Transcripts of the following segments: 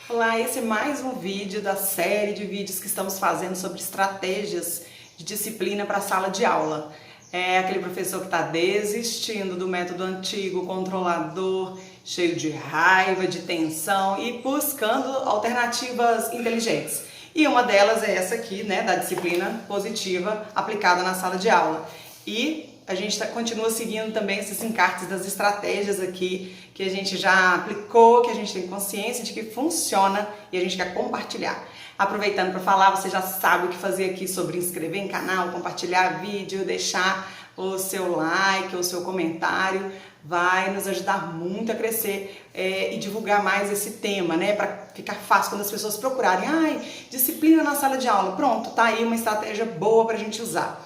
Olá, esse é mais um vídeo da série de vídeos que estamos fazendo sobre estratégias de disciplina para a sala de aula. É aquele professor que está desistindo do método antigo, controlador, cheio de raiva, de tensão e buscando alternativas inteligentes. E uma delas é essa aqui, né, da disciplina positiva aplicada na sala de aula. E a gente continua seguindo também esses encartes das estratégias aqui que a gente já aplicou, que a gente tem consciência de que funciona e a gente quer compartilhar. Aproveitando para falar, você já sabe o que fazer aqui sobre inscrever em canal, compartilhar vídeo, deixar o seu like, o seu comentário, vai nos ajudar muito a crescer e divulgar mais esse tema, né? Para ficar fácil quando as pessoas procurarem, disciplina na sala de aula, pronto, tá aí uma estratégia boa para a gente usar.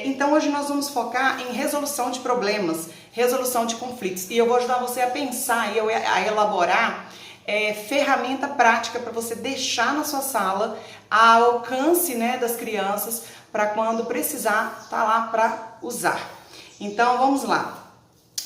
Então hoje nós vamos focar em resolução de problemas, resolução de conflitos, e eu vou ajudar você a pensar e a elaborar ferramenta prática para você deixar na sua sala ao alcance, né, das crianças para quando precisar tá lá para usar. Então vamos lá.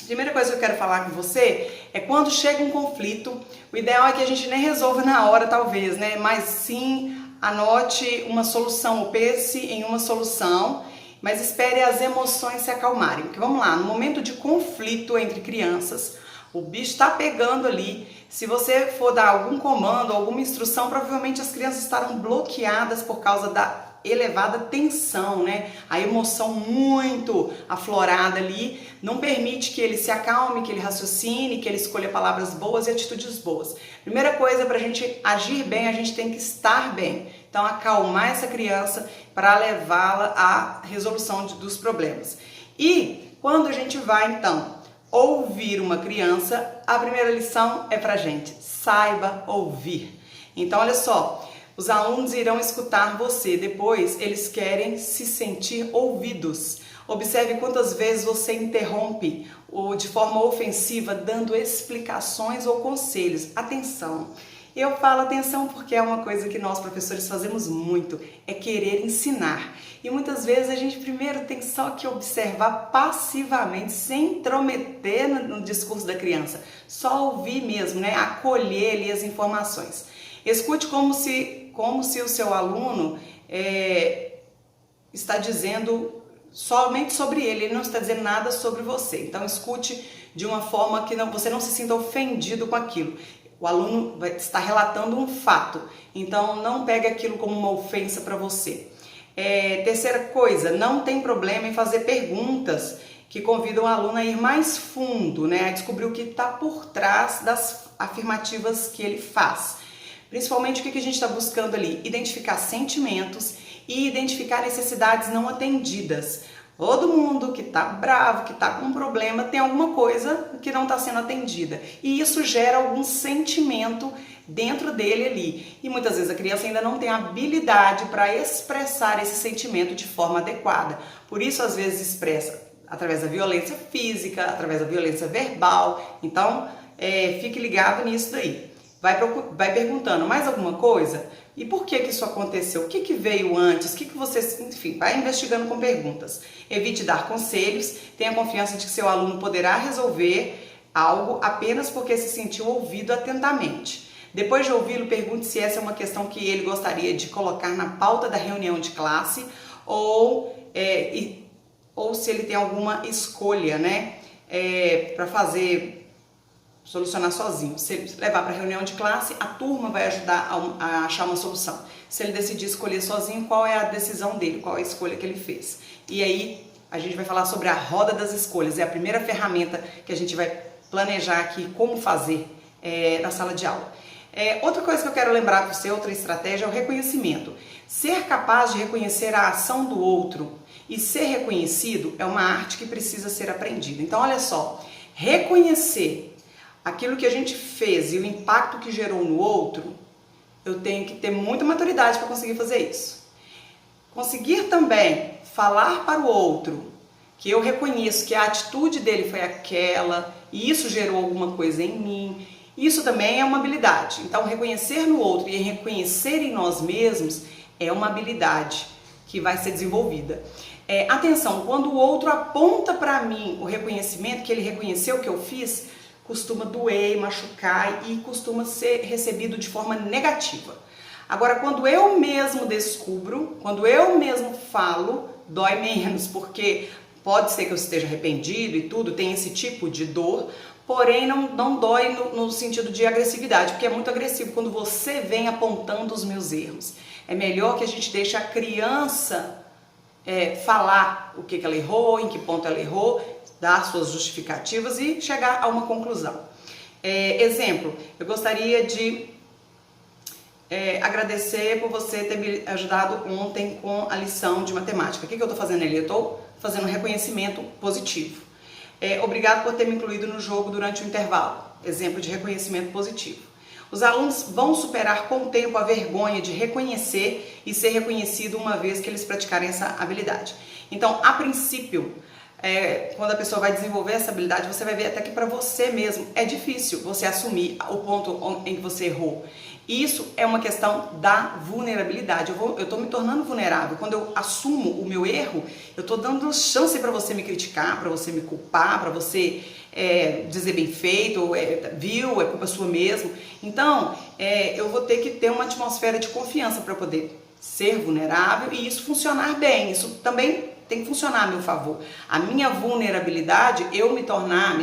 Primeira coisa que eu quero falar com você é quando chega um conflito, o ideal é que a gente nem resolva na hora talvez, né, mas sim anote uma solução, ou pense em uma solução. Mas espere as emoções se acalmarem, porque vamos lá, no momento de conflito entre crianças, o bicho está pegando ali, se você for dar algum comando, alguma instrução, provavelmente as crianças estarão bloqueadas por causa da elevada tensão, né? A emoção muito aflorada ali não permite que ele se acalme, que ele raciocine, que ele escolha palavras boas e atitudes boas. Primeira coisa, para a gente agir bem, a gente tem que estar bem. Então, acalmar essa criança para levá-la à resolução dos problemas. E quando a gente vai, então, ouvir uma criança, a primeira lição é pra gente: saiba ouvir. Então, olha só, os alunos irão escutar você, depois eles querem se sentir ouvidos. Observe quantas vezes você interrompe de forma ofensiva, dando explicações ou conselhos. Atenção! Eu falo atenção porque é uma coisa que nós professores fazemos muito, é querer ensinar. E muitas vezes a gente primeiro tem só que observar passivamente, sem intrometer no discurso da criança. Só ouvir mesmo, né? Acolher ali as informações. Escute como se o seu aluno está dizendo somente sobre ele não está dizendo nada sobre você. Então escute de uma forma que você não se sinta ofendido com aquilo. O aluno está relatando um fato, então não pegue aquilo como uma ofensa para você. Terceira coisa, não tem problema em fazer perguntas que convidam o aluno a ir mais fundo, né? A descobrir o que está por trás das afirmativas que ele faz. Principalmente o que a gente está buscando ali? Identificar sentimentos e identificar necessidades não atendidas. Todo mundo que está bravo, que está com um problema, tem alguma coisa que não está sendo atendida. E isso gera algum sentimento dentro dele ali. E muitas vezes a criança ainda não tem habilidade para expressar esse sentimento de forma adequada. Por isso, às vezes, expressa através da violência física, através da violência verbal. Então, fique ligado nisso daí. Vai perguntando mais alguma coisa? E por que isso aconteceu? O que veio antes? O que você... Enfim, vai investigando com perguntas. Evite dar conselhos. Tenha confiança de que seu aluno poderá resolver algo apenas porque se sentiu ouvido atentamente. Depois de ouvi-lo, pergunte se essa é uma questão que ele gostaria de colocar na pauta da reunião de classe ou se ele tem alguma escolha, né, para solucionar sozinho. Se ele levar para a reunião de classe, a turma vai ajudar a achar uma solução. Se ele decidir escolher sozinho, qual é a decisão dele, qual é a escolha que ele fez. E aí a gente vai falar sobre a roda das escolhas, é a primeira ferramenta que a gente vai planejar aqui como fazer na sala de aula. Outra coisa que eu quero lembrar para você, outra estratégia, é o reconhecimento. Ser capaz de reconhecer a ação do outro e ser reconhecido é uma arte que precisa ser aprendida. Então olha só, reconhecer aquilo que a gente fez e o impacto que gerou no outro, eu tenho que ter muita maturidade para conseguir fazer isso. Conseguir também falar para o outro que eu reconheço que a atitude dele foi aquela e isso gerou alguma coisa em mim, isso também é uma habilidade. Então, reconhecer no outro e reconhecer em nós mesmos é uma habilidade que vai ser desenvolvida. Atenção, quando o outro aponta para mim o reconhecimento, que ele reconheceu o que eu fiz, costuma doer, machucar e costuma ser recebido de forma negativa. Agora, quando eu mesmo descubro, quando eu mesmo falo, dói menos, porque pode ser que eu esteja arrependido e tudo, tem esse tipo de dor, porém não dói no sentido de agressividade, porque é muito agressivo quando você vem apontando os meus erros. É melhor que a gente deixe a criança falar o que ela errou, em que ponto ela errou, dar suas justificativas e chegar a uma conclusão. Exemplo, eu gostaria de agradecer por você ter me ajudado ontem com a lição de matemática. O que eu estou fazendo ali? Eu estou fazendo um reconhecimento positivo. Obrigado por ter me incluído no jogo durante o intervalo. Exemplo de reconhecimento positivo. Os alunos vão superar com o tempo a vergonha de reconhecer e ser reconhecido uma vez que eles praticarem essa habilidade. Então, a princípio, quando a pessoa vai desenvolver essa habilidade, você vai ver até que para você mesmo é difícil você assumir o ponto em que você errou. Isso é uma questão da vulnerabilidade. Eu estou me tornando vulnerável. Quando eu assumo o meu erro, eu estou dando chance para você me criticar, para você me culpar, para você dizer bem feito, viu, é culpa sua mesmo. Então, eu vou ter que ter uma atmosfera de confiança para poder ser vulnerável e isso funcionar bem. Isso também tem que funcionar a meu favor. A minha vulnerabilidade, eu me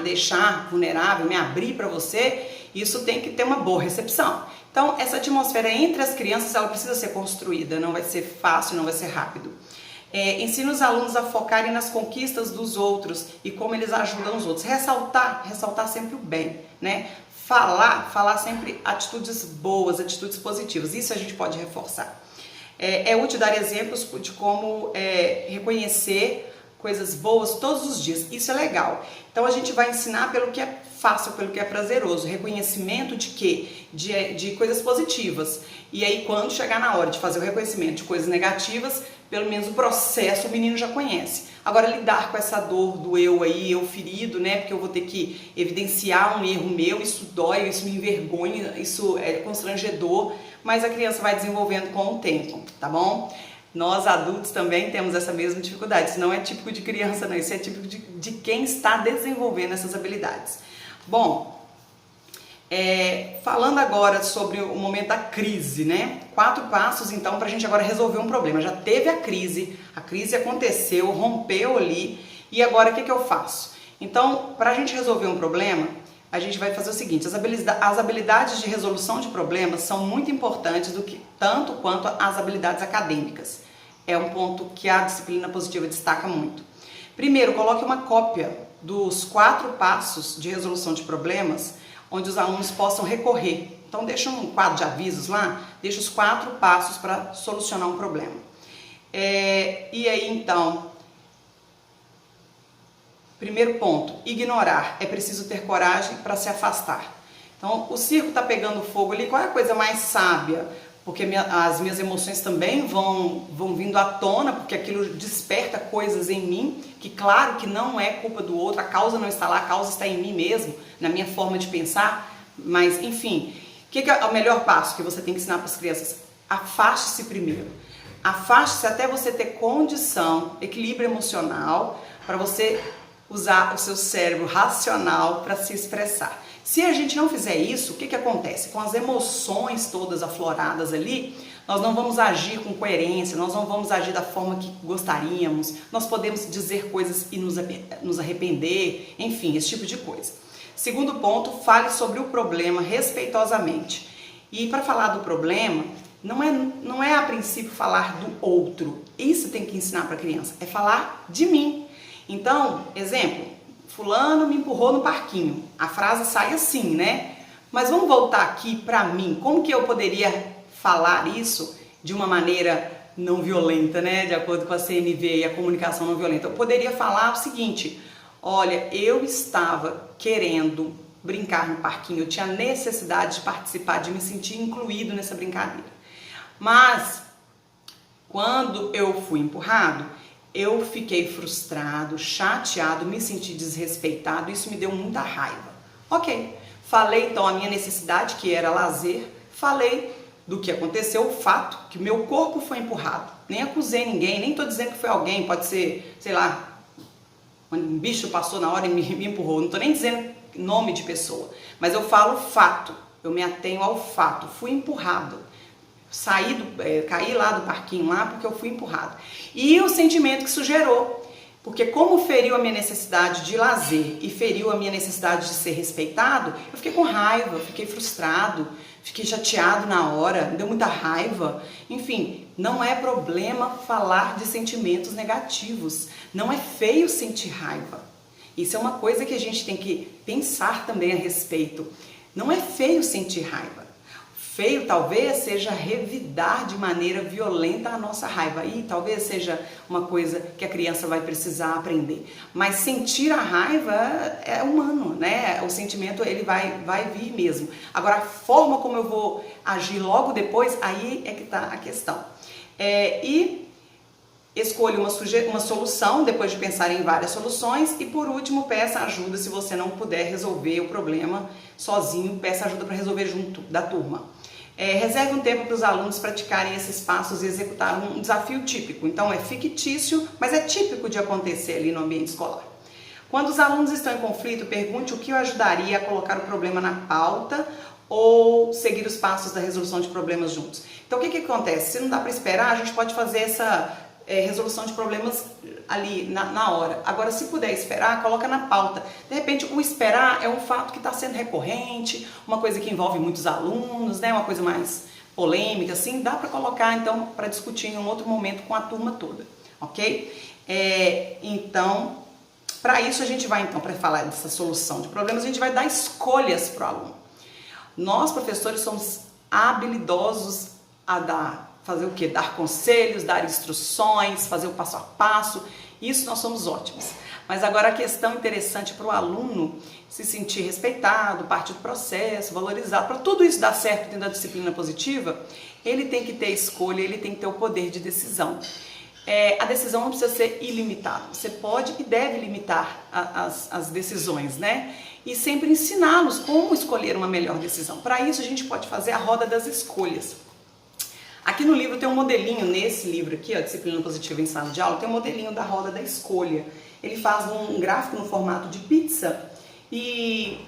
deixar vulnerável, me abrir para você, isso tem que ter uma boa recepção. Então, essa atmosfera entre as crianças, ela precisa ser construída, não vai ser fácil, não vai ser rápido. Ensina os alunos a focarem nas conquistas dos outros e como eles ajudam os outros. Ressaltar sempre o bem, né? Falar sempre atitudes boas, atitudes positivas. Isso a gente pode reforçar. É útil dar exemplos de como reconhecer coisas boas todos os dias. Isso é legal. Então a gente vai ensinar pelo que é fácil, pelo que é prazeroso. Reconhecimento de quê? De coisas positivas. E aí quando chegar na hora de fazer o reconhecimento de coisas negativas, pelo menos o processo o menino já conhece. Agora lidar com essa dor do eu ferido, né? Porque eu vou ter que evidenciar um erro meu, isso dói, isso me envergonha, isso é constrangedor, mas a criança vai desenvolvendo com o tempo, tá bom? Nós adultos também temos essa mesma dificuldade. Isso não é típico de criança, não. Isso é típico de quem está desenvolvendo essas habilidades. Bom, falando agora sobre o momento da crise, né? 4 passos, então, para a gente agora resolver um problema. Já teve a crise aconteceu, rompeu ali, e agora o que eu faço? Então, para a gente resolver um problema, a gente vai fazer o seguinte: as habilidades de resolução de problemas são muito importantes tanto quanto as habilidades acadêmicas. É um ponto que a disciplina positiva destaca muito. Primeiro, coloque uma cópia dos 4 passos de resolução de problemas, onde os alunos possam recorrer. Então, deixa um quadro de avisos lá, deixa os 4 passos para solucionar um problema. E aí, então, primeiro ponto, ignorar. É preciso ter coragem para se afastar. Então, o circo está pegando fogo ali, qual é a coisa mais sábia? Porque as minhas emoções também vão vindo à tona, porque aquilo desperta coisas em mim, que claro que não é culpa do outro, a causa não está lá, a causa está em mim mesmo, na minha forma de pensar, mas enfim, o que é o melhor passo que você tem que ensinar para as crianças? Afaste-se primeiro, afaste-se até você ter condição, equilíbrio emocional, para você usar o seu cérebro racional para se expressar. Se a gente não fizer isso, o que acontece? Com as emoções todas afloradas ali, nós não vamos agir com coerência, nós não vamos agir da forma que gostaríamos, nós podemos dizer coisas e nos arrepender, enfim, esse tipo de coisa. Segundo ponto, fale sobre o problema respeitosamente. E para falar do problema, não é a princípio falar do outro, isso tem que ensinar para a criança, é falar de mim. Então, exemplo, fulano me empurrou no parquinho. A frase sai assim, né? Mas vamos voltar aqui para mim. Como que eu poderia falar isso de uma maneira não violenta, né? De acordo com a CNV e a comunicação não violenta. Eu poderia falar o seguinte: olha, eu estava querendo brincar no parquinho, eu tinha necessidade de participar, de me sentir incluído nessa brincadeira. Mas, quando eu fui empurrado, eu fiquei frustrado, chateado, me senti desrespeitado, isso me deu muita raiva. Ok, falei então a minha necessidade, que era lazer, falei do que aconteceu, o fato que o meu corpo foi empurrado. Nem acusei ninguém, nem estou dizendo que foi alguém, pode ser, sei lá, um bicho passou na hora e me empurrou, não estou nem dizendo nome de pessoa, mas eu falo fato, eu me atenho ao fato, fui empurrado, caí lá do parquinho lá porque eu fui empurrado. E o sentimento que isso gerou, porque como feriu a minha necessidade de lazer e feriu a minha necessidade de ser respeitado, eu fiquei com raiva, fiquei frustrado, fiquei chateado na hora, me deu muita raiva. Enfim, não é problema falar de sentimentos negativos, não é feio sentir raiva. Isso é uma coisa que a gente tem que pensar também a respeito. Não é feio sentir raiva. Feio talvez seja revidar de maneira violenta a nossa raiva. E talvez seja uma coisa que a criança vai precisar aprender. Mas sentir a raiva é humano, né? O sentimento ele vai vir mesmo. Agora a forma como eu vou agir logo depois, aí é que está a questão. E escolha uma solução, depois de pensar em várias soluções. E por último, peça ajuda se você não puder resolver o problema sozinho. Peça ajuda para resolver junto da turma. Reserve um tempo para os alunos praticarem esses passos e executar um desafio típico. Então é fictício, mas é típico de acontecer ali no ambiente escolar. Quando os alunos estão em conflito, pergunte o que o ajudaria a colocar o problema na pauta ou seguir os passos da resolução de problemas juntos. Então o que acontece? Se não dá para esperar, a gente pode fazer essa resolução de problemas ali na hora. Agora, se puder esperar, coloca na pauta. De repente, o esperar é um fato que está sendo recorrente, uma coisa que envolve muitos alunos, né? Uma coisa mais polêmica, assim, dá para colocar, então, para discutir em um outro momento com a turma toda, ok? Então, para isso a gente vai, então, para falar dessa solução de problemas, a gente vai dar escolhas para o aluno. Nós, professores, somos habilidosos a fazer o quê? Dar conselhos, dar instruções, fazer o passo a passo. Isso nós somos ótimos. Mas agora a questão interessante para o aluno se sentir respeitado, parte do processo, valorizado, para tudo isso dar certo dentro da disciplina positiva, ele tem que ter escolha, ele tem que ter o poder de decisão. A decisão não precisa ser ilimitada. Você pode e deve limitar as decisões, né? E sempre ensiná-los como escolher uma melhor decisão. Para isso a gente pode fazer a roda das escolhas. Aqui no livro tem um modelinho, nesse livro aqui, ó, Disciplina Positiva em Sala de Aula, tem um modelinho da roda da escolha. Ele faz um gráfico no formato de pizza e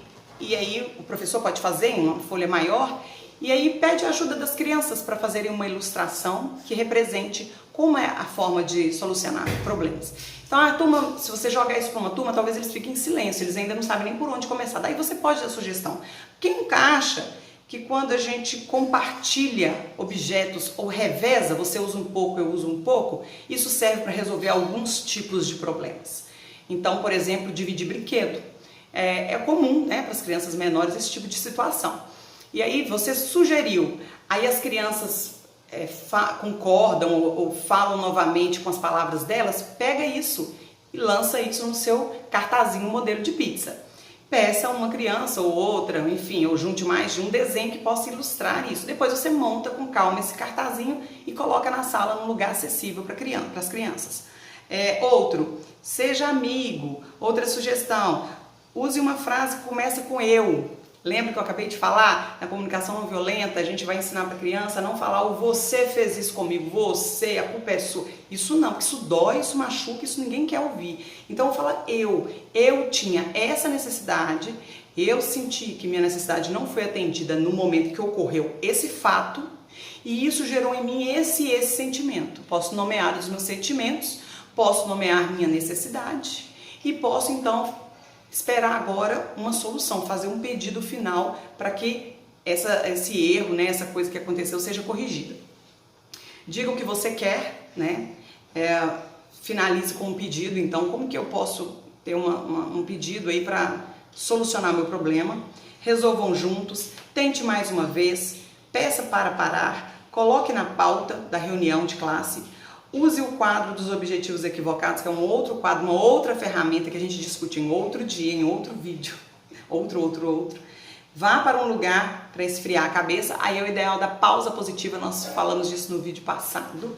aí o professor pode fazer em uma folha maior e aí pede a ajuda das crianças para fazerem uma ilustração que represente como é a forma de solucionar problemas. Então a turma, se você jogar isso para uma turma, talvez eles fiquem em silêncio, eles ainda não sabem nem por onde começar. Daí você pode dar sugestão. Quem nunca acha que quando a gente compartilha objetos ou reveza, você usa um pouco, eu uso um pouco, isso serve para resolver alguns tipos de problemas. Então, por exemplo, dividir brinquedo. É comum, né, para as crianças menores esse tipo de situação. E aí você sugeriu, aí as crianças concordam ou falam novamente com as palavras delas, pega isso e lança isso no seu cartazinho modelo de pizza. Peça uma criança ou outra, enfim, ou junte mais de um desenho que possa ilustrar isso. Depois você monta com calma esse cartazinho e coloca na sala num lugar acessível para as crianças. Outro, seja amigo. Outra sugestão, use uma frase que começa com eu. Lembra que eu acabei de falar? Na comunicação não violenta, a gente vai ensinar para a criança a não falar o você fez isso comigo, você, a culpa é sua. Isso não, isso dói, isso machuca, isso ninguém quer ouvir. Então eu falo eu tinha essa necessidade, eu senti que minha necessidade não foi atendida no momento que ocorreu esse fato e isso gerou em mim esse sentimento. Posso nomear os meus sentimentos, posso nomear minha necessidade e posso então esperar agora uma solução, fazer um pedido final para que esse erro, né, essa coisa que aconteceu seja corrigida. Diga o que você quer, né? Finalize com um pedido, então como que eu posso ter um pedido aí para solucionar meu problema? Resolvam juntos, tente mais uma vez, peça para parar, coloque na pauta da reunião de classe. Use o quadro dos objetivos equivocados, que é um outro quadro, uma outra ferramenta que a gente discute em outro dia, em outro vídeo, outro. Vá para um lugar para esfriar a cabeça, aí é o ideal da pausa positiva, nós falamos disso no vídeo passado.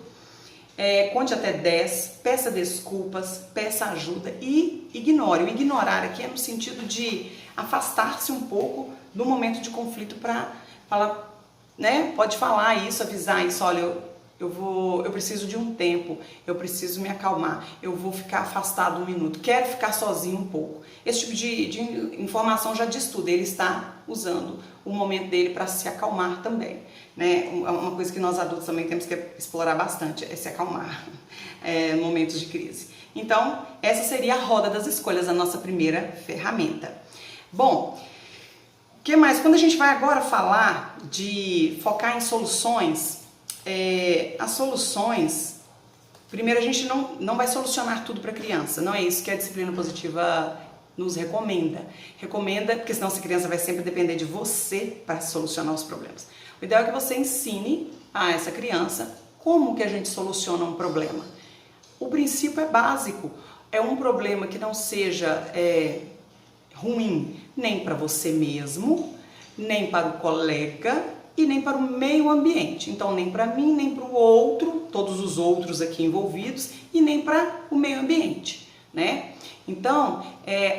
Conte até 10, peça desculpas, peça ajuda e ignore. O ignorar aqui é no sentido de afastar-se um pouco do momento de conflito para falar, né? Pode falar isso, avisar isso, olha, eu preciso de um tempo, eu preciso me acalmar, eu vou ficar afastado um minuto, quero ficar sozinho um pouco. Esse tipo de informação já diz tudo, ele está usando o momento dele para se acalmar também, né? Uma coisa que nós adultos também temos que explorar bastante é se acalmar em momentos de crise. Então, essa seria a roda das escolhas, a nossa primeira ferramenta. Bom, o que mais? Quando a gente vai agora falar de focar em soluções, as soluções, primeiro a gente não vai solucionar tudo para a criança, não é isso que a disciplina positiva nos recomenda. Recomenda, porque senão essa criança vai sempre depender de você para solucionar os problemas. O ideal é que você ensine a essa criança como que a gente soluciona um problema. O princípio é básico, é um problema que não seja ruim nem para você mesmo, nem para o colega e nem para o meio ambiente. Então, nem para mim, nem para o outro, todos os outros aqui envolvidos, e nem para o meio ambiente, né? Então,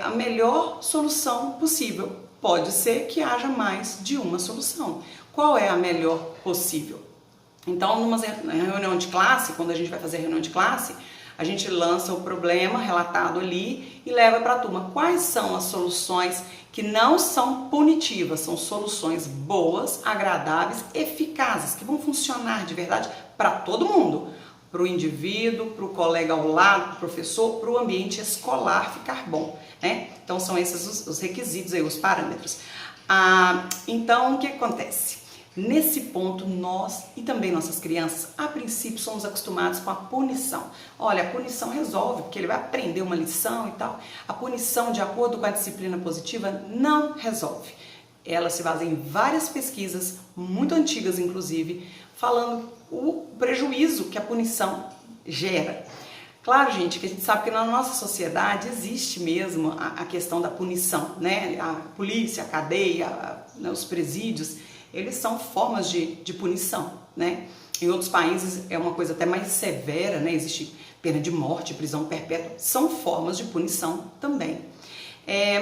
a melhor solução possível. Pode ser que haja mais de uma solução. Qual é a melhor possível? Então, numa reunião de classe, quando a gente vai fazer reunião de classe, a gente lança o problema relatado ali e leva para a turma. Quais são as soluções que não são punitivas, são soluções boas, agradáveis, eficazes, que vão funcionar de verdade para todo mundo, para o indivíduo, para o colega ao lado, para o professor, para o ambiente escolar ficar bom, né? Então são esses os requisitos aí, os parâmetros. Então o que acontece? Nesse ponto, nós e também nossas crianças, a princípio, somos acostumados com a punição. Olha, a punição resolve, porque ele vai aprender uma lição e tal. A punição, de acordo com a disciplina positiva, não resolve. Ela se baseia em várias pesquisas, muito antigas inclusive, falando o prejuízo que a punição gera. Claro, gente, que a gente sabe que na nossa sociedade existe mesmo a questão da punição, né? A polícia, a cadeia, os presídios, eles são formas de punição, né? Em outros países é uma coisa até mais severa, né? Existe pena de morte, prisão perpétua, são formas de punição também.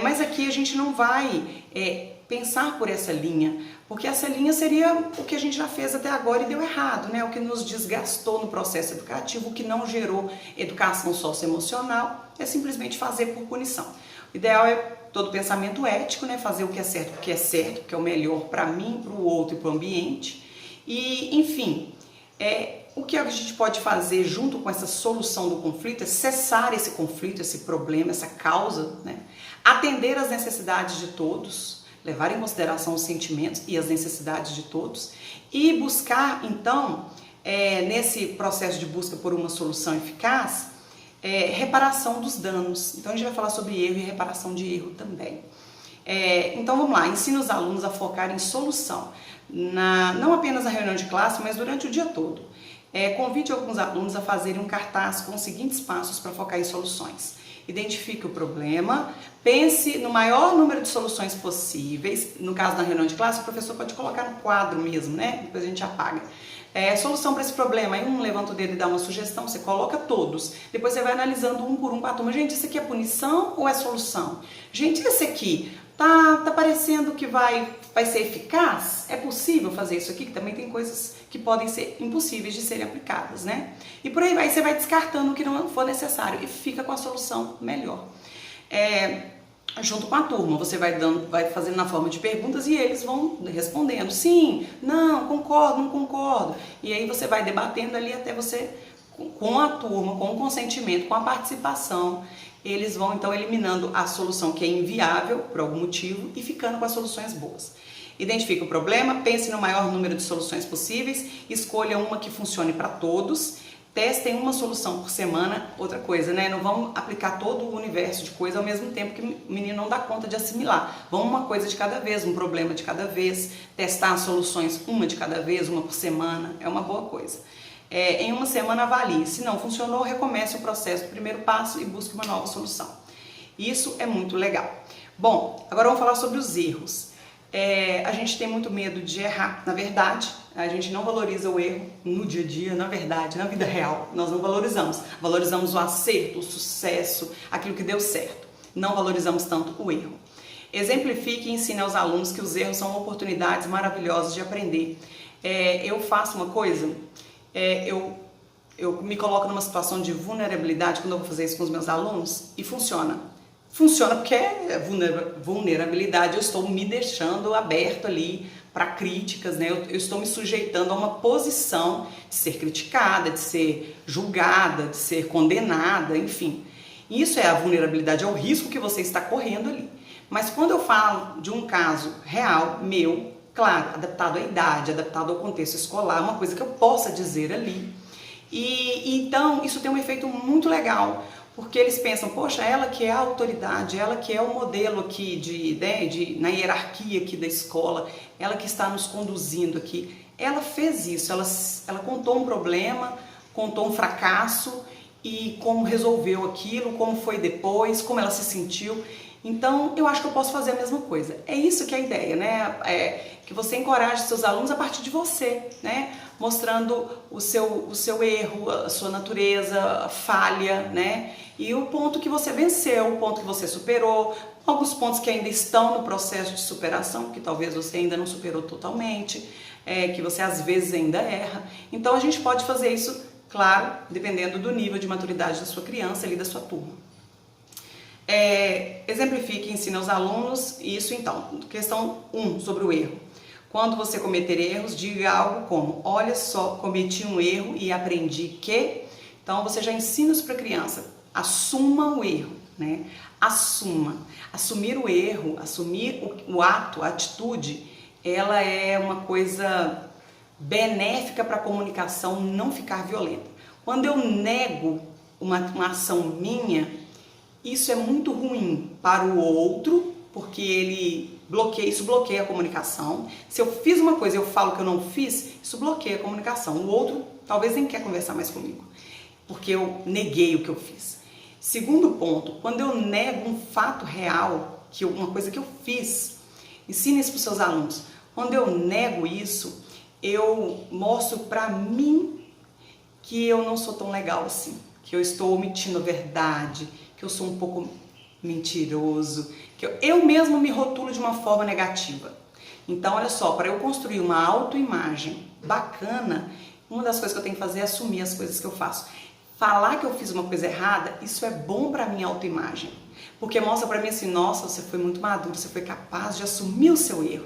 Mas aqui a gente não vai pensar por essa linha, porque essa linha seria o que a gente já fez até agora e deu errado, né? O que nos desgastou no processo educativo, o que não gerou educação socioemocional, é simplesmente fazer por punição. O ideal é todo pensamento ético, né? Fazer o que é certo, que é o melhor para mim, para o outro e para o ambiente. E, enfim, o que a gente pode fazer junto com essa solução do conflito é cessar esse conflito, esse problema, essa causa, né? Atender às necessidades de todos, levar em consideração os sentimentos e as necessidades de todos e buscar, então, nesse processo de busca por uma solução eficaz, reparação dos danos. Então a gente vai falar sobre erro e reparação de erro também. Então vamos lá, ensina os alunos a focar em solução, não apenas na reunião de classe, mas durante o dia todo. Convide alguns alunos a fazerem um cartaz com os seguintes passos para focar em soluções. Identifique o problema, pense no maior número de soluções possíveis. No caso da reunião de classe, o professor pode colocar no quadro mesmo, né? Depois a gente apaga. Solução para esse problema, aí um levanta o dedo e dá uma sugestão, você coloca todos, depois você vai analisando um por um com a turma. Gente, isso aqui é punição ou é solução? Gente, esse aqui tá parecendo que vai ser eficaz? É possível fazer isso aqui? Que também tem coisas que podem ser impossíveis de serem aplicadas, né? E por aí você vai descartando o que não for necessário e fica com a solução melhor. Junto com a turma, você vai fazendo na forma de perguntas e eles vão respondendo sim, não, concordo, não concordo. E aí você vai debatendo ali até você, com a turma, com o consentimento, com a participação, eles vão então eliminando a solução que é inviável por algum motivo e ficando com as soluções boas. Identifique o problema, pense no maior número de soluções possíveis, escolha uma que funcione para todos. Testem uma solução por semana. Outra coisa, né? Não vamos aplicar todo o universo de coisa ao mesmo tempo que o menino não dá conta de assimilar. Vamos uma coisa de cada vez, um problema de cada vez. Testar as soluções uma de cada vez, uma por semana. É uma boa coisa. Em uma semana avalie. Se não funcionou, recomece o processo do primeiro passo e busque uma nova solução. Isso é muito legal. Bom, agora vamos falar sobre os erros. A gente tem muito medo de errar. Na verdade, a gente não valoriza o erro no dia a dia, na verdade, na vida real. Nós não valorizamos. Valorizamos o acerto, o sucesso, aquilo que deu certo. Não valorizamos tanto o erro. Exemplifique e ensine aos alunos que os erros são oportunidades maravilhosas de aprender. Eu faço uma coisa eu me coloco numa situação de vulnerabilidade quando eu vou fazer isso com os meus alunos e funciona. Funciona porque é vulnerabilidade, eu estou me deixando aberto ali para críticas, né? Eu estou me sujeitando a uma posição de ser criticada, de ser julgada, de ser condenada, enfim. Isso é a vulnerabilidade, é o risco que você está correndo ali. Mas quando eu falo de um caso real, meu, claro, adaptado à idade, adaptado ao contexto escolar, uma coisa que eu possa dizer ali. E então isso tem um efeito muito legal, porque eles pensam, poxa, ela que é a autoridade, ela que é o modelo aqui na hierarquia aqui da escola, ela que está nos conduzindo aqui, ela fez isso, ela contou um problema, contou um fracasso e como resolveu aquilo, como foi depois, como ela se sentiu. Então, eu acho que eu posso fazer a mesma coisa. É isso que é a ideia, né? Que você encoraje seus alunos a partir de você, né? Mostrando o seu erro, a sua natureza, a falha, né? E o ponto que você venceu, o ponto que você superou, alguns pontos que ainda estão no processo de superação, que talvez você ainda não superou totalmente, que você às vezes ainda erra. Então, a gente pode fazer isso, claro, dependendo do nível de maturidade da sua criança ali, da sua turma. Exemplifique e ensine aos alunos isso. Então, questão 1 sobre o erro. Quando você cometer erros, diga algo como: olha só, cometi um erro e aprendi que... Então você já ensina isso para a criança, assuma o erro, né? Assuma. Assumir o erro, assumir o ato, a atitude, ela é uma coisa benéfica para a comunicação não ficar violenta. Quando eu nego uma ação minha, isso é muito ruim para o outro, porque isso bloqueia a comunicação. Se eu fiz uma coisa e eu falo que eu não fiz, isso bloqueia a comunicação. O outro talvez nem quer conversar mais comigo, porque eu neguei o que eu fiz. Segundo ponto, quando eu nego um fato real, uma coisa que eu fiz, ensine isso para os seus alunos. Quando eu nego isso, eu mostro para mim que eu não sou tão legal assim, que eu estou omitindo a verdade, que eu sou um pouco mentiroso, que eu mesmo me rotulo de uma forma negativa. Então, olha só, para eu construir uma autoimagem bacana, uma das coisas que eu tenho que fazer é assumir as coisas que eu faço. Falar que eu fiz uma coisa errada, isso é bom para minha autoimagem, porque mostra para mim assim, nossa, você foi muito maduro, você foi capaz de assumir o seu erro,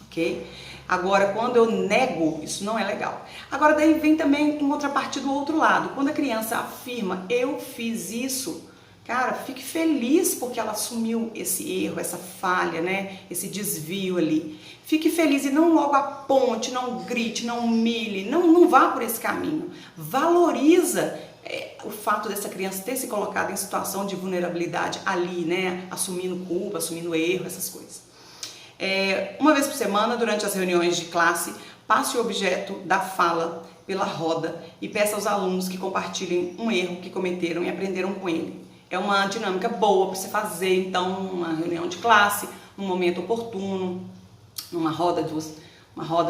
ok? Agora, quando eu nego, isso não é legal. Agora, daí vem também em outra parte do outro lado. Quando a criança afirma, eu fiz isso, cara, fique feliz porque ela assumiu esse erro, essa falha, né? Esse desvio ali. Fique feliz e não logo aponte, não grite, não humilhe, não vá por esse caminho. Valoriza o fato dessa criança ter se colocado em situação de vulnerabilidade ali, né? Assumindo culpa, assumindo erro, essas coisas. Uma vez por semana, durante as reuniões de classe, passe o objeto da fala pela roda e peça aos alunos que compartilhem um erro que cometeram e aprenderam com ele. É uma dinâmica boa para você fazer, então, uma reunião de classe, num momento oportuno, numa roda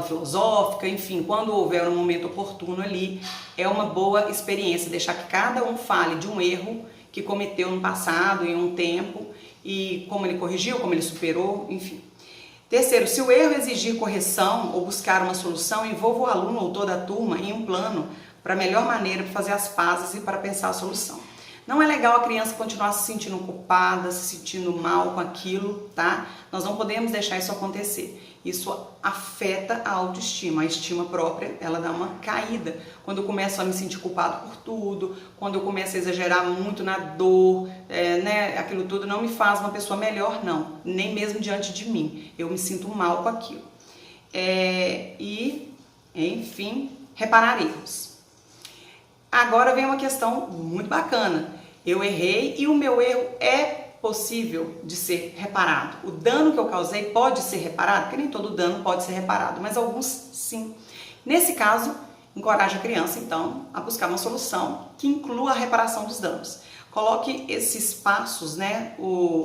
filosófica, enfim, quando houver um momento oportuno ali, é uma boa experiência, deixar que cada um fale de um erro que cometeu no passado, em um tempo, e como ele corrigiu, como ele superou, enfim. Terceiro, se o erro exigir correção ou buscar uma solução, envolva o aluno ou toda a turma em um plano para a melhor maneira de fazer as pazes e para pensar a solução. Não é legal a criança continuar se sentindo culpada, se sentindo mal com aquilo, tá? Nós não podemos deixar isso acontecer. Isso afeta a autoestima, a estima própria, ela dá uma caída. Quando eu começo a me sentir culpado por tudo, quando eu começo a exagerar muito na dor, né? Aquilo tudo não me faz uma pessoa melhor, não. Nem mesmo diante de mim. Eu me sinto mal com aquilo. Enfim, reparar erros. Agora vem uma questão muito bacana. Eu errei e o meu erro é possível de ser reparado. O dano que eu causei pode ser reparado, porque nem todo dano pode ser reparado, mas alguns sim. Nesse caso, encoraje a criança, então, a buscar uma solução que inclua a reparação dos danos. Coloque esses passos, né?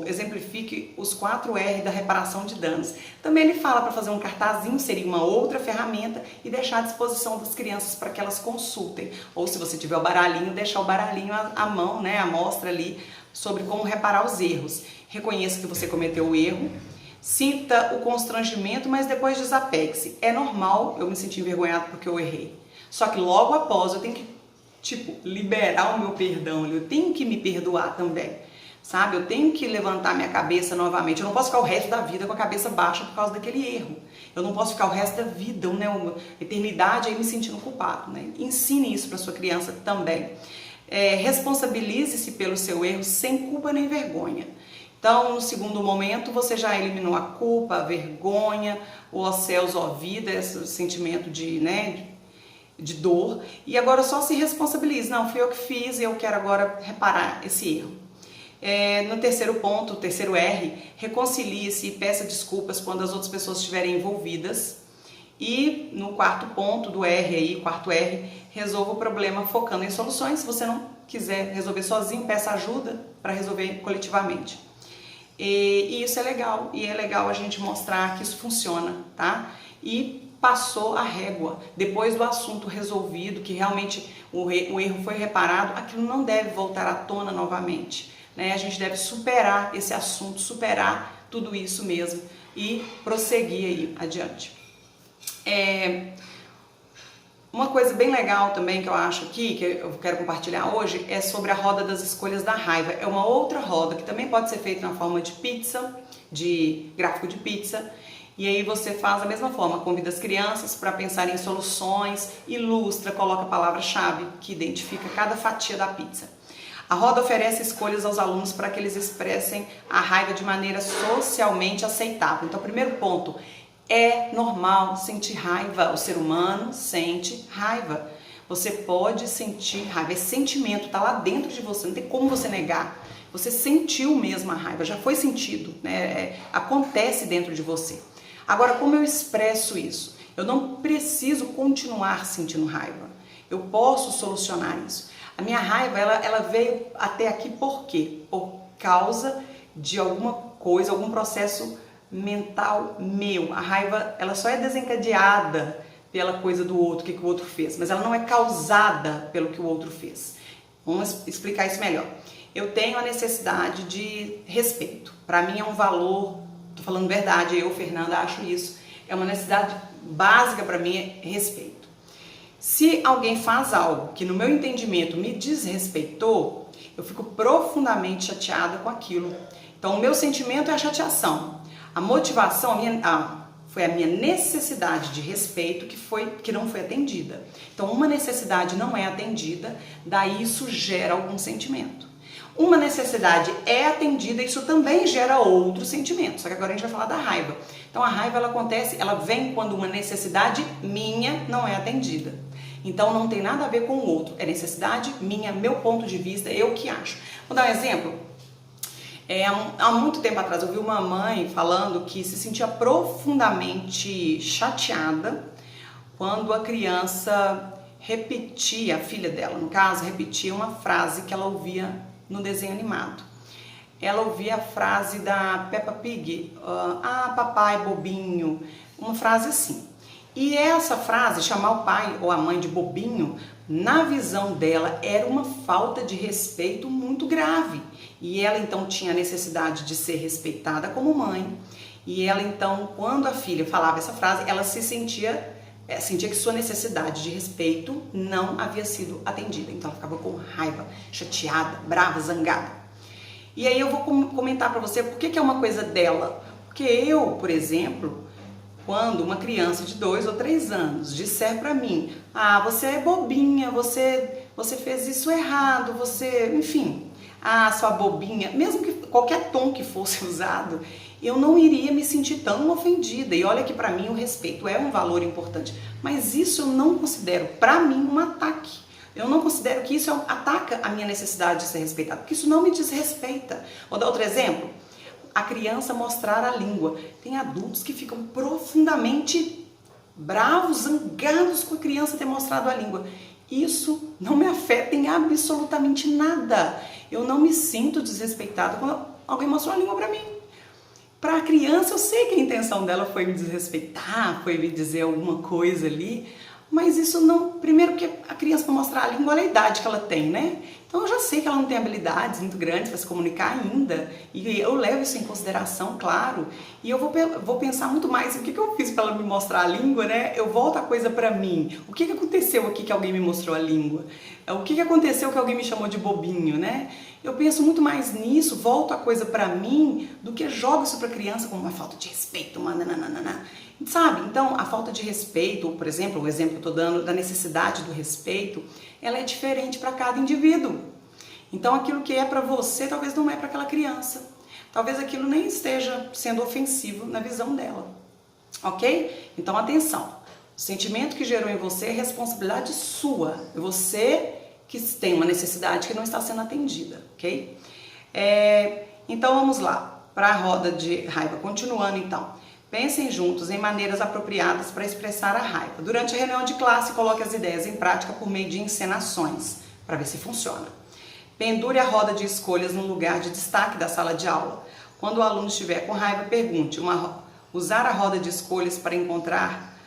Exemplifique os 4R da reparação de danos. Também ele fala para fazer um cartazinho, seria uma outra ferramenta, e deixar à disposição das crianças para que elas consultem. Ou se você tiver o baralhinho, deixar o baralhinho à mão, né? A mostra ali sobre como reparar os erros. Reconheça que você cometeu o erro. Sinta o constrangimento, mas depois desapegue-se. É normal eu me sentir envergonhado porque eu errei. Só que logo após eu tenho que, liberar o meu perdão, eu tenho que me perdoar também, sabe? Eu tenho que levantar minha cabeça novamente. Eu não posso ficar o resto da vida com a cabeça baixa por causa daquele erro. Eu não posso ficar o resto da vida, né, uma eternidade aí me sentindo culpado, né? Ensine isso para sua criança também. Responsabilize-se pelo seu erro sem culpa nem vergonha. Então, no segundo momento, você já eliminou a culpa, a vergonha, o ó céus, ó vida, esse sentimento de dor. E agora só se responsabilize. Não, fui eu que fiz e eu quero agora reparar esse erro. No terceiro ponto, o terceiro R, reconcilie-se e peça desculpas quando as outras pessoas estiverem envolvidas. E no quarto ponto do R aí, quarto R, resolva o problema focando em soluções. Se você não quiser resolver sozinho, peça ajuda para resolver coletivamente. E isso é legal, e é legal a gente mostrar que isso funciona, tá? E passou a régua, depois do assunto resolvido, que realmente o erro foi reparado, aquilo não deve voltar à tona novamente, né? A gente deve superar esse assunto, superar tudo isso mesmo e prosseguir aí adiante. Uma coisa bem legal também que eu acho aqui, que eu quero compartilhar hoje, é sobre a roda das escolhas da raiva. É uma outra roda que também pode ser feita na forma de pizza, de gráfico de pizza. E aí você faz da mesma forma, convida as crianças para pensar em soluções, ilustra, coloca a palavra-chave que identifica cada fatia da pizza. A roda oferece escolhas aos alunos para que eles expressem a raiva de maneira socialmente aceitável. Então, primeiro ponto, é normal sentir raiva, o ser humano sente raiva. Você pode sentir raiva, esse sentimento está lá dentro de você, não tem como você negar. Você sentiu mesmo a raiva, já foi sentido, né? Acontece dentro de você. Agora, como eu expresso isso? Eu não preciso continuar sentindo raiva. Eu posso solucionar isso. A minha raiva, ela veio até aqui por quê? Por causa de alguma coisa, algum processo mental meu. A raiva, ela só é desencadeada pela coisa do outro, o que o outro fez, mas ela não é causada pelo que o outro fez. Vamos explicar isso melhor. Eu tenho a necessidade de respeito. Para mim é um valor, tô falando verdade, eu, Fernanda, acho isso. É uma necessidade básica para mim, é respeito. Se alguém faz algo que no meu entendimento me desrespeitou, eu fico profundamente chateada com aquilo. Então o meu sentimento é a chateação. A motivação foi a minha necessidade de respeito que não foi atendida. Então, uma necessidade não é atendida, daí isso gera algum sentimento. Uma necessidade é atendida, isso também gera outro sentimento. Só que agora a gente vai falar da raiva. Então, a raiva ela vem quando uma necessidade minha não é atendida. Então, não tem nada a ver com o outro. É necessidade minha, meu ponto de vista, eu que acho. Vou dar um exemplo. Há muito tempo atrás eu vi uma mãe falando que se sentia profundamente chateada quando a criança repetia, a filha dela no caso, repetia uma frase que ela ouvia no desenho animado. Ela ouvia a frase da Peppa Pig, papai bobinho, uma frase assim. E essa frase, chamar o pai ou a mãe de bobinho, na visão dela era uma falta de respeito muito grave. E ela então tinha a necessidade de ser respeitada como mãe. E ela então, quando a filha falava essa frase, ela se sentia que sua necessidade de respeito não havia sido atendida. Então ela ficava com raiva, chateada, brava, zangada. E aí eu vou comentar para você por que é uma coisa dela. Porque eu, por exemplo, quando uma criança de 2 ou 3 anos disser para mim, você é bobinha, você fez isso errado, enfim, sua bobinha, mesmo que qualquer tom que fosse usado, eu não iria me sentir tão ofendida. E olha que para mim o respeito é um valor importante, mas isso eu não considero, para mim, um ataque. Eu não considero que isso ataca a minha necessidade de ser respeitada, porque isso não me desrespeita. Vou dar outro exemplo. A criança mostrar a língua. Tem adultos que ficam profundamente bravos, zangados com a criança ter mostrado a língua. Isso não me afeta em absolutamente nada. Eu não me sinto desrespeitada quando alguém mostrou a língua para mim. Para a criança, eu sei que a intenção dela foi me desrespeitar, foi me dizer alguma coisa ali, Mas isso não, primeiro que a criança para mostrar a língua, olha a idade que ela tem, né? Então eu já sei que ela não tem habilidades muito grandes para se comunicar ainda, e eu levo isso em consideração, claro, e eu vou pensar muito mais em o que eu fiz para ela me mostrar a língua, né? Eu volto a coisa para mim. O que aconteceu aqui que alguém me mostrou a língua? O que aconteceu que alguém me chamou de bobinho, né? Eu penso muito mais nisso, volto a coisa para mim, do que jogo isso para a criança como uma falta de respeito, uma nananana. Sabe? Então, a falta de respeito, por exemplo, o exemplo que eu estou dando da necessidade do respeito, ela é diferente para cada indivíduo. Então, aquilo que é para você, talvez não é para aquela criança. Talvez aquilo nem esteja sendo ofensivo na visão dela. Ok? Então, atenção. O sentimento que gerou em você é responsabilidade sua. É você que tem uma necessidade que não está sendo atendida. Ok? Então, vamos lá. Para a roda de raiva. Continuando, então. Pensem juntos em maneiras apropriadas para expressar a raiva. Durante a reunião de classe, coloque as ideias em prática por meio de encenações, para ver se funciona. Pendure a roda de escolhas no lugar de destaque da sala de aula. Quando o aluno estiver com raiva, pergunte: usar a roda de escolhas para encontrar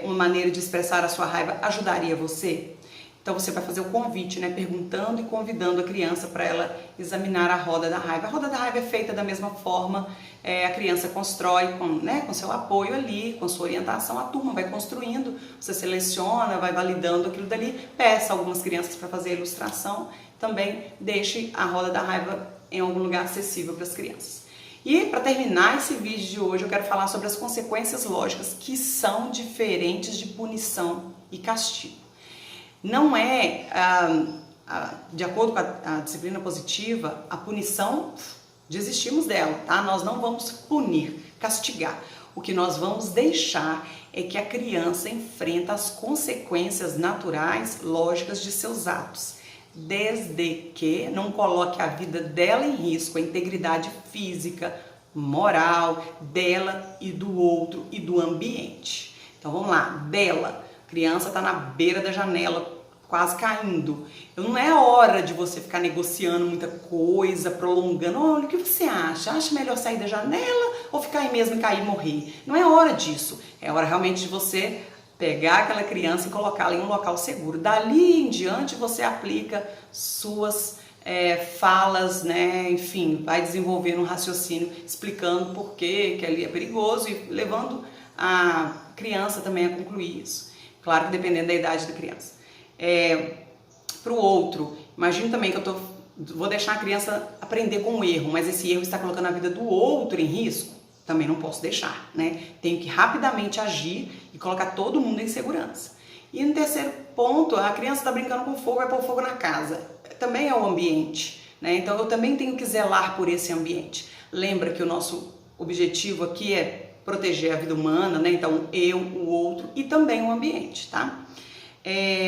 uma maneira de expressar a sua raiva ajudaria você? Então você vai fazer o convite, né? Perguntando e convidando a criança para ela examinar a roda da raiva. A roda da raiva é feita da mesma forma, a criança constrói com seu apoio ali, com sua orientação, a turma vai construindo, você seleciona, vai validando aquilo dali, peça algumas crianças para fazer a ilustração, também deixe a roda da raiva em algum lugar acessível para as crianças. E para terminar esse vídeo de hoje, eu quero falar sobre as consequências lógicas que são diferentes de punição e castigo. Não é, de acordo com a disciplina positiva, a punição, desistimos dela, tá? Nós não vamos punir, castigar. O que nós vamos deixar é que a criança enfrenta as consequências naturais, lógicas de seus atos, desde que não coloque a vida dela em risco, a integridade física, moral dela e do outro e do ambiente. Então vamos lá, dela. A criança está na beira da janela, quase caindo. Não é hora de você ficar negociando muita coisa, prolongando. Olha, o que você acha? Acha melhor sair da janela ou ficar aí mesmo e cair e morrer? Não é hora disso. É hora realmente de você pegar aquela criança e colocá-la em um local seguro. Dali em diante você aplica suas falas, né? Enfim, vai desenvolvendo um raciocínio explicando por que ali é perigoso e levando a criança também a concluir isso. Claro que dependendo da idade da criança. Para o outro, imagine também que vou deixar a criança aprender com o erro, mas esse erro está colocando a vida do outro em risco, também não posso deixar, né? Tenho que rapidamente agir e colocar todo mundo em segurança. E no terceiro ponto, a criança está brincando com fogo, vai pôr fogo na casa. Também é o ambiente, né? Então eu também tenho que zelar por esse ambiente. Lembra que o nosso objetivo aqui é proteger a vida humana, né? Então eu, o outro e também o ambiente, tá?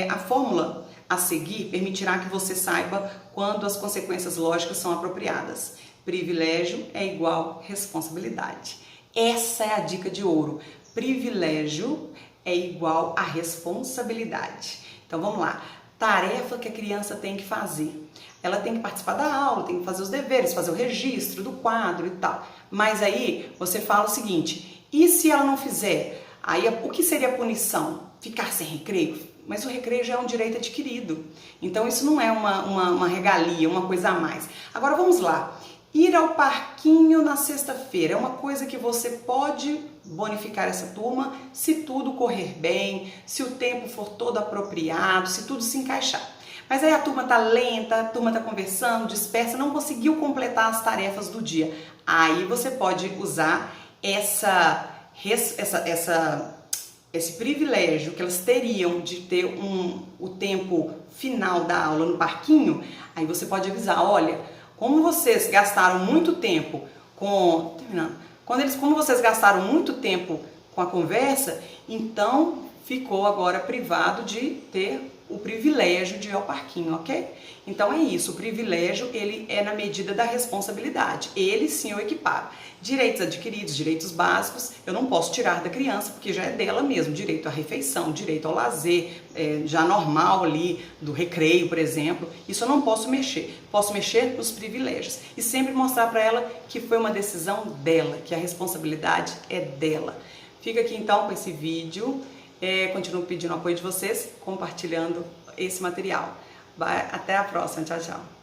A fórmula a seguir permitirá que você saiba quando as consequências lógicas são apropriadas. Privilégio é igual responsabilidade. Essa é a dica de ouro. Privilégio é igual a responsabilidade. Então vamos lá. Tarefa que a criança tem que fazer. Ela tem que participar da aula, tem que fazer os deveres, fazer o registro do quadro e tal. Mas aí você fala o seguinte: e se ela não fizer? Aí o que seria a punição? Ficar sem recreio? Mas o recreio já é um direito adquirido. Então isso não é uma regalia, uma coisa a mais. Agora vamos lá. Ir ao parquinho na sexta-feira é uma coisa que você pode bonificar essa turma se tudo correr bem, se o tempo for todo apropriado, se tudo se encaixar. Mas aí a turma tá lenta, a turma tá conversando, dispersa, não conseguiu completar as tarefas do dia. Aí você pode usar esse privilégio que elas teriam de ter o tempo final da aula no parquinho. Aí você pode avisar: olha, como vocês gastaram muito tempo como vocês gastaram muito tempo com a conversa, então ficou agora privado de ter o privilégio de ir ao parquinho, ok? Então é isso, o privilégio ele é na medida da responsabilidade, ele sim eu equiparo. Direitos adquiridos, direitos básicos, eu não posso tirar da criança porque já é dela mesmo, direito à refeição, direito ao lazer, já normal ali, do recreio, por exemplo, isso eu não posso mexer nos privilégios e sempre mostrar para ela que foi uma decisão dela, que a responsabilidade é dela. Fica aqui então com esse vídeo. Continuo pedindo o apoio de vocês, compartilhando esse material. Até a próxima, tchau, tchau.